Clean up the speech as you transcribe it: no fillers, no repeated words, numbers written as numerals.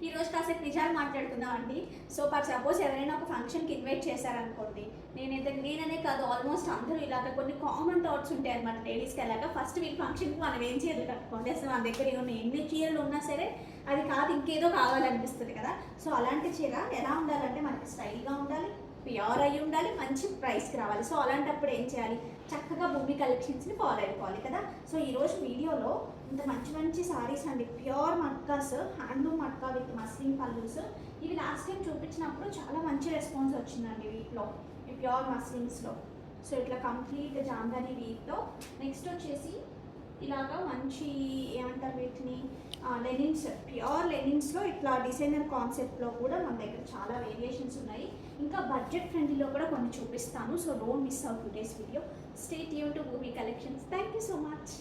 ఈరోజు కాసేపు నిజాలు మాట్లాడుకుందాం అండి. సో సపోజ్ ఎవరైనా ఒక ఫంక్షన్కి ఇన్వైట్ చేశారనుకోండి, నేననే కాదు ఆల్మోస్ట్ అందరూ ఇలాగ కొన్ని కామన్ థాట్స్ ఉంటాయి అనమాట లేడీస్కి. అలాగా ఫస్ట్ వీళ్ళ ఫంక్షన్కి మనం ఏం చీరలు కట్టుకోండి, అసలు మన దగ్గర ఏమన్నా ఎన్ని చీరలు ఉన్నా సరే అది కాదు ఇంకేదో కావాలనిపిస్తుంది కదా. సో అలాంటి చీర ఎలా ఉండాలంటే మనకి స్టైల్గా ఉండాలి, ప్యూర్ అయి ఉండాలి, మంచి ప్రైస్కి రావాలి. సో అలాంటప్పుడు ఏం చేయాలి, చక్కగా భూమి కలెక్షన్స్ని ఫాలో అయిపోవాలి కదా. సో ఈరోజు వీడియోలో ఇంత మంచి మంచి సారీస్ అండి, pure matkas, handloom matka with muslin pallus. ఇవి లాస్ట్ టైం చూపించినప్పుడు చాలా మంచి రెస్పాన్స్ వచ్చిందండి వీటిలో, ఈ ప్యూర్ మస్లిన్స్లో. సో ఇట్లా కంప్లీట్ జామ్దాని వీటిలో. నెక్స్ట్ వచ్చేసి ఇలాగా మంచి ఏమంటారు వీటిని, లెనిన్స్, ప్యూర్ లెనిన్స్లో ఇట్లా డిజైనర్ కాన్సెప్ట్లో కూడా మన దగ్గర చాలా వేరియేషన్స్ ఉన్నాయి. ఇంకా బడ్జెట్ ఫ్రెండ్లీలో కూడా కొన్ని చూపిస్తాను. So don't miss out today's video. Stay tune to Bhoomi collections. Thank you so much.